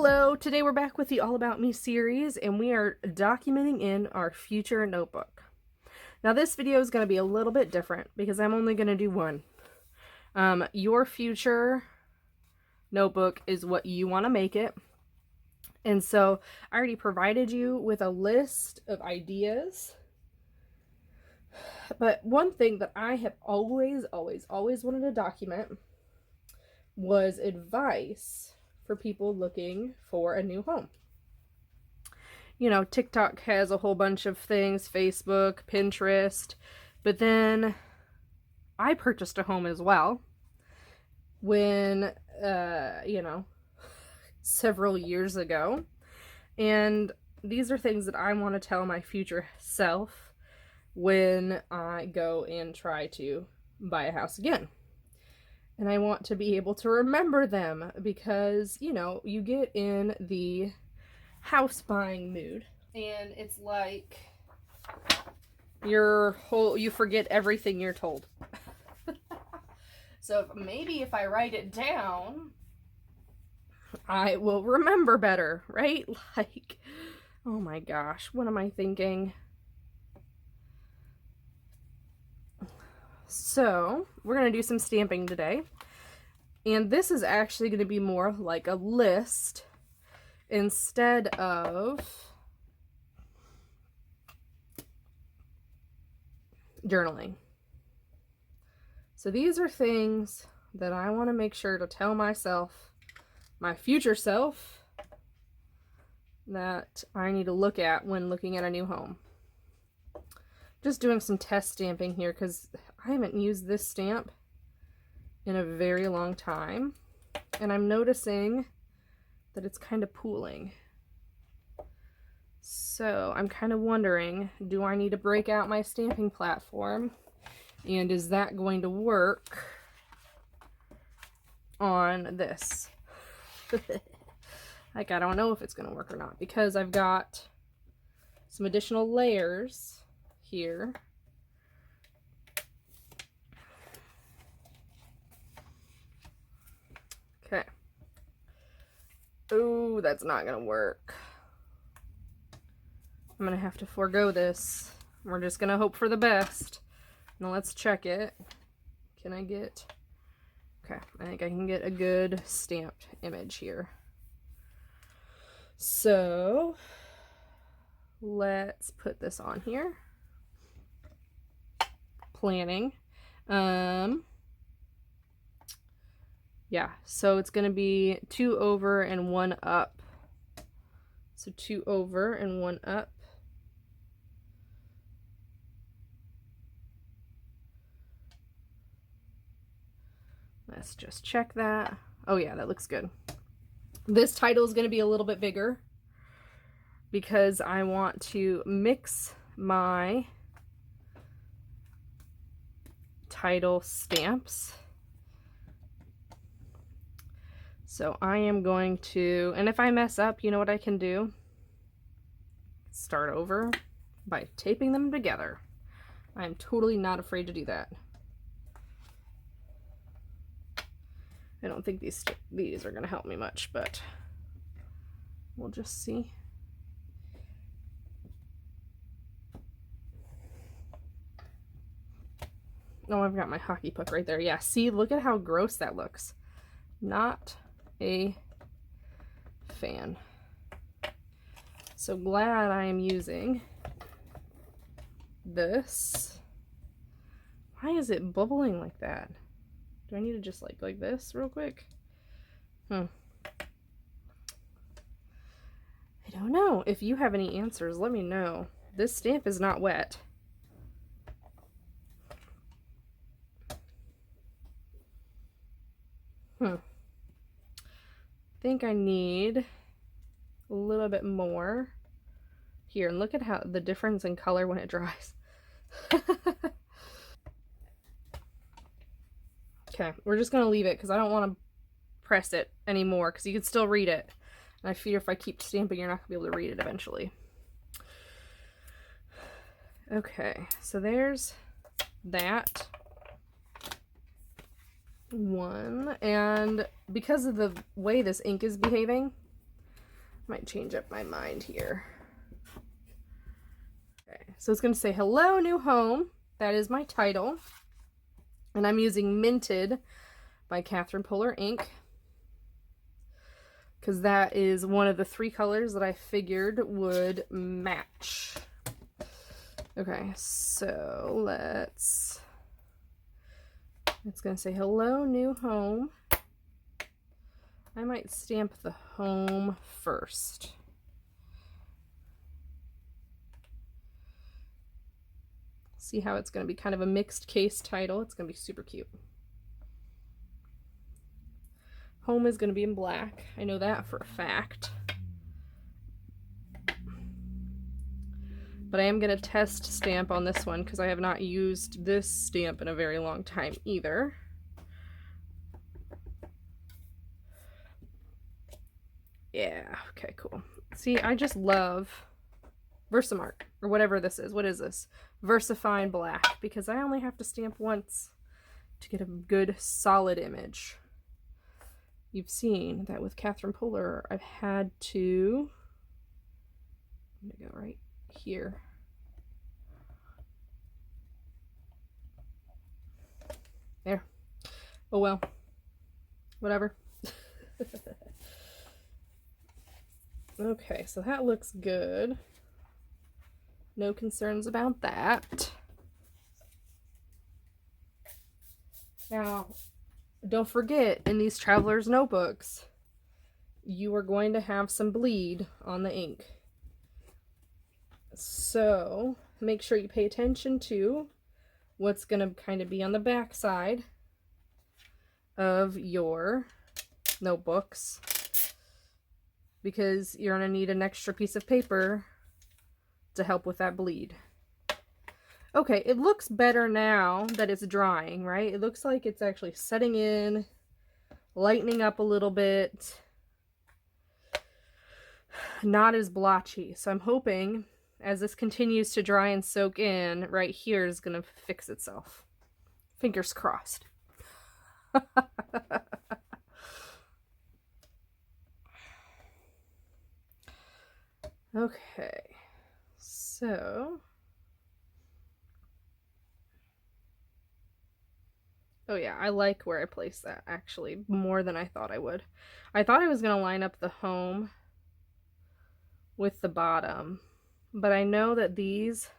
Hello, today we're back with the All About Me series and we are documenting in our future notebook. Now this video is going to be a little bit different because I'm only going to do one. Your future notebook is what you want to make it. And so I already provided you with a list of ideas. But one thing that I have always wanted to document was advice for people looking for a new home. You know, TikTok has a whole bunch of things, Facebook, Pinterest, but then I purchased a home as well when, several years ago. And these are things that I want to tell my future self when I go and try to buy a house again. And I want to be able to remember them because, you know, you get in the house buying mood and it's like you forget everything you're told. So maybe if I write it down, I will remember better, right? Like, oh my gosh, what am I thinking? So we're going to do some stamping today, and this is actually going to be more like a list instead of journaling. So these are things that I want to make sure to tell myself, my future self, that I need to look at when looking at a new home. Just doing some test stamping here because I haven't used this stamp in a very long time, and I'm noticing that it's kind of pooling. So I'm kind of wondering, do I need to break out my stamping platform, and is that going to work on this? Like, I don't know if it's going to work or not because I've got some additional layers here. Okay. Oh, that's not gonna work. I'm gonna have to forego this. We're just gonna hope for the best. Now let's check it. Can I get... Okay, I think I can get a good stamped image here. So let's put this on here. Planning. Yeah, so it's gonna be 2 over and 1 up. So 2 over and 1 up. Let's just check that. Oh yeah, that looks good. This title is gonna be a little bit bigger because I want to mix my title stamps. So I am going to, and if I mess up, you know what I can do? Start over by taping them together. I'm totally not afraid to do that. I don't think these are going to help me much, but we'll just see. Oh, I've got my hockey puck right there. Yeah, see, look at how gross that looks. Not a fan. So glad I am using this. Why is it bubbling like that? Do I need to just like this real quick? I don't know. If you have any answers, let me know. This stamp is not wet. I think I need a little bit more here, and look at how the difference in color when it dries. Okay, we're just gonna leave it because I don't want to press it anymore because you can still read it, and I fear if I keep stamping you're not gonna be able to read it eventually. Okay, so there's that one, and because of the way this ink is behaving, Might change up my mind here. Okay, so it's going to say hello new home. That is my title. And I'm using Minted by Catherine Puller ink, because that is one of the 3 colors that I figured would match. Okay, so it's going to say hello new home. I might stamp the home first. See how it's going to be kind of a mixed case title. It's going to be super cute. Home is going to be in black. I know that for a fact. But I am going to test stamp on this one because I have not used this stamp in a very long time either. Yeah, okay, cool. See, I just love Versamark, or whatever this is. What is this? VersaFine Black, because I only have to stamp once to get a good solid image. You've seen that with Catherine Puller, I've had to, I'm gonna go right here. There. Oh well, whatever. Okay, so that looks good. No concerns about that. Now, don't forget, in these traveler's notebooks, you are going to have some bleed on the ink. So, make sure you pay attention to what's going to kind of be on the back side of your notebooks, because you're going to need an extra piece of paper to help with that bleed. Okay, it looks better now that it's drying, right? It looks like it's actually setting in, lightening up a little bit, not as blotchy. So I'm hoping as this continues to dry and soak in, right here is going to fix itself. Fingers crossed. Okay, so, oh yeah, I like where I placed that actually more than I thought I would. I thought I was going to line up the home with the bottom, but I know that these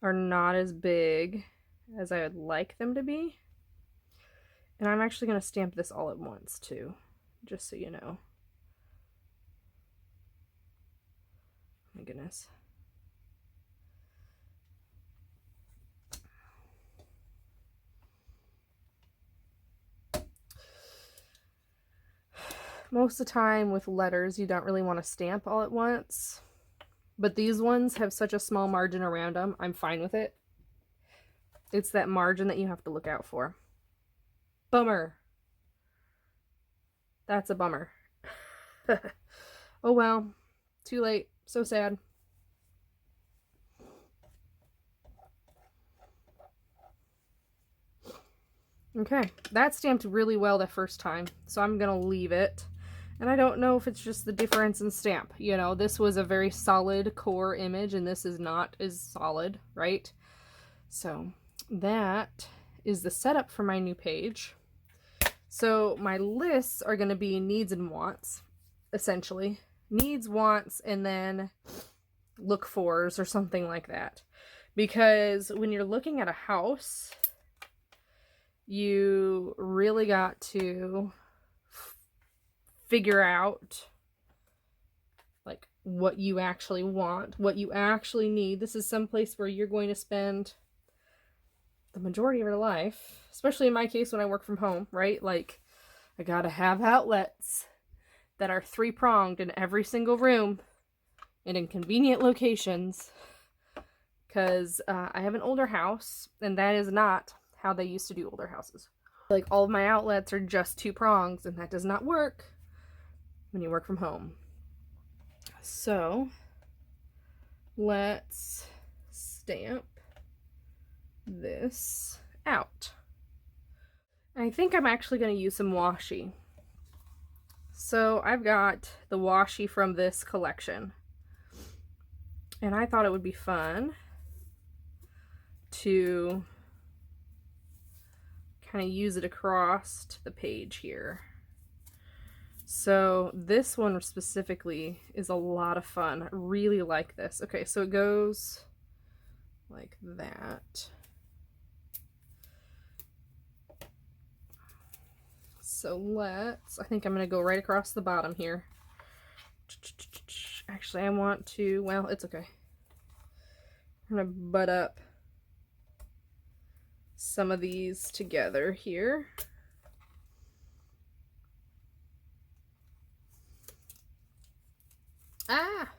are not as big as I would like them to be. And I'm actually going to stamp this all at once too, just so you know. My goodness. Most of the time with letters, you don't really want to stamp all at once. But these ones have such a small margin around them, I'm fine with it. It's that margin that you have to look out for. Bummer. That's a bummer. Oh well, too late. So sad. Okay, that stamped really well the first time, so I'm gonna leave it. And I don't know if it's just the difference in stamp. You know, this was a very solid core image and this is not as solid, right? So that is the setup for my new page. So my lists are going to be needs and wants, essentially. Needs, wants, and then look fors or something like that. Because when you're looking at a house, you really got to figure out like what you actually want, what you actually need. This is some place where you're going to spend the majority of your life, especially in my case when I work from home, right? Like, I gotta have outlets that are 3-pronged in every single room and in convenient locations, because I have an older house and that is not how they used to do older houses. Like, all of my outlets are just 2 prongs and that does not work when you work from home. So let's stamp this out. I think I'm actually going to use some washi. So I've got the washi from this collection, and I thought it would be fun to kind of use it across the page here. So this one specifically is a lot of fun. I really like this. Okay, so it goes like that. So I think I'm going to go right across the bottom here. Actually, I want to, well, it's okay. I'm going to butt up some of these together here. Ah!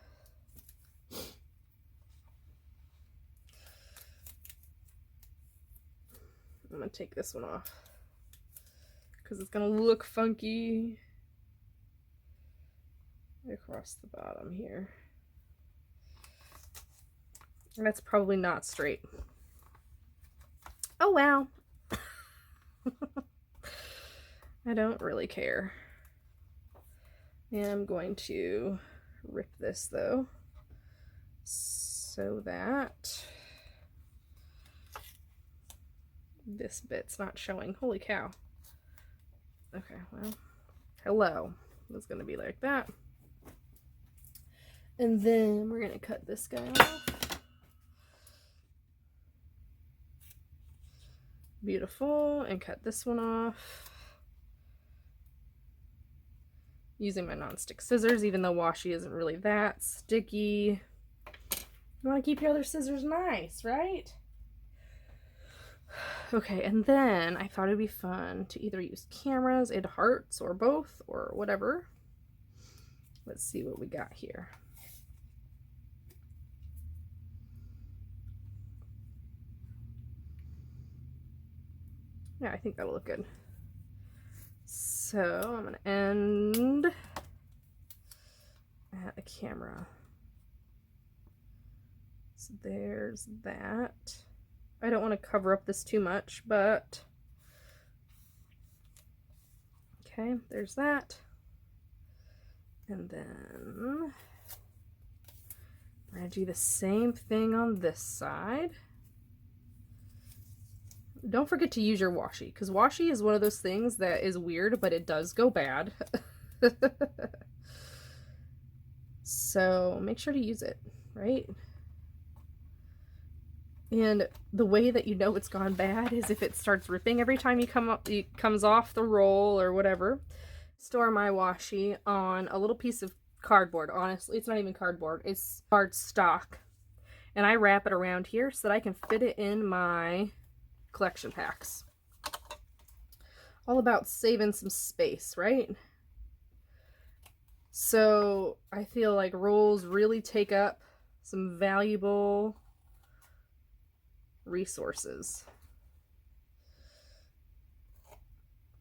I'm going to take this one off because it's going to look funky across the bottom here. That's probably not straight. Oh wow. I don't really care. And I'm going to rip this though, so that this bit's not showing. Holy cow. Okay, well, hello. It's gonna be like that. And then we're gonna cut this guy off. Beautiful. And cut this one off using my non-stick scissors, even though washi isn't really that sticky. You want to keep your other scissors nice, right? Okay, and then I thought it'd be fun to either use cameras and hearts or both or whatever. Let's see what we got here. Yeah, I think that'll look good. So I'm going to end at a camera. So there's that. I don't want to cover up this too much, but okay, there's that. And then we're going to do the same thing on this side. Don't forget to use your washi, because washi is one of those things that is weird, but it does go bad. So make sure to use it, right? And the way that you know it's gone bad is if it starts ripping every time it comes off the roll or whatever. Store my washi on a little piece of cardboard. Honestly, it's not even cardboard, it's cardstock. And I wrap it around here so that I can fit it in my collection packs. All about saving some space, right? So I feel like rolls really take up some valuable resources.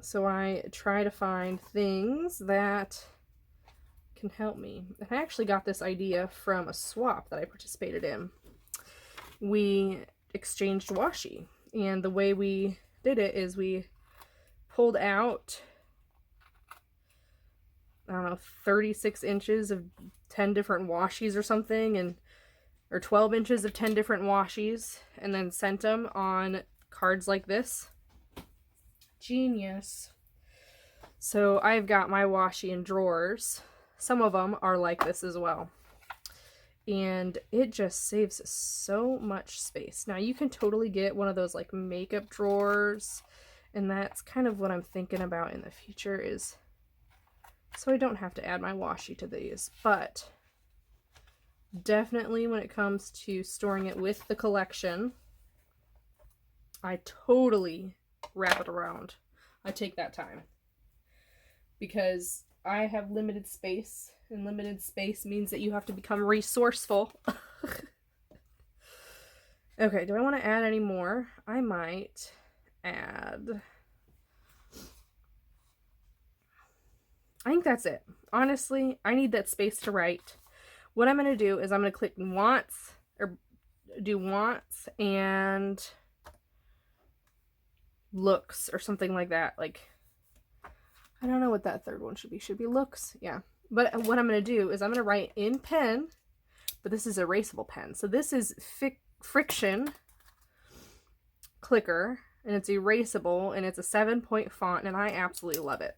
So I try to find things that can help me. And I actually got this idea from a swap that I participated in. We exchanged washi, and the way we did it is we pulled out, I don't know, 36 inches of 10 different washis or something, or 12 inches of 10 different washis, and then sent them on cards like this. Genius. So I've got my washi in drawers. Some of them are like this as well. And it just saves so much space. Now you can totally get one of those like makeup drawers, and that's kind of what I'm thinking about in the future, is so I don't have to add my washi to these. But definitely when it comes to storing it with the collection, I totally wrap it around. I take that time because I have limited space, and limited space means that you have to become resourceful. Okay, do I want to add any more? I might add, I think that's it. Honestly, I need that space to write. What I'm going to do is I'm going to click wants, or do wants and looks or something like that. Like, I don't know what that third one should be. Should be looks. Yeah. But what I'm going to do is I'm going to write in pen, but this is erasable pen. So this is Friction Clicker, and it's erasable, and it's a 7-point font, and I absolutely love it.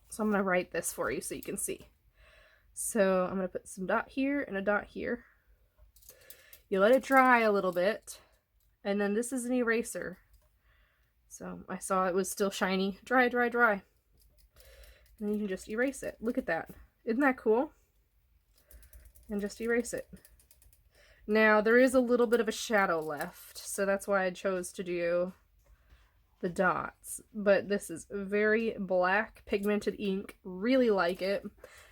So I'm going to write this for you so you can see. So I'm going to put some dot here and a dot here. You let it dry a little bit, and then this is an eraser. So I saw it was still shiny. Dry, dry, dry. And then you can just erase it. Look at that. Isn't that cool? And just erase it. Now, there is a little bit of a shadow left, so that's why I chose to do the dots. But this is very black pigmented ink. Really like it,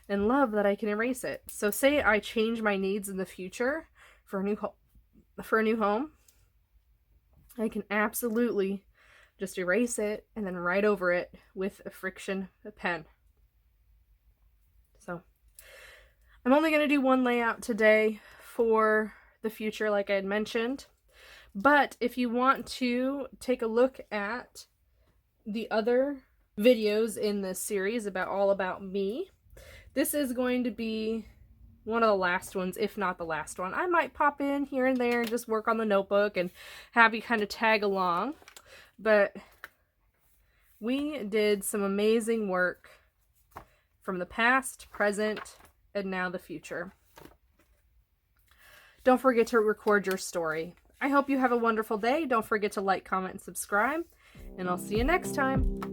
and love that I can erase it. So say I change my needs in the future for a new home, I can absolutely just erase it and then write over it with a Friction pen. So I'm only going to do one layout today for the future, like I had mentioned. But if you want to take a look at the other videos in this series all about me, this is going to be one of the last ones, if not the last one. I might pop in here and there and just work on the notebook and have you kind of tag along. But we did some amazing work from the past, present, and now the future. Don't forget to record your story. I hope you have a wonderful day. Don't forget to like, comment, and subscribe, and I'll see you next time.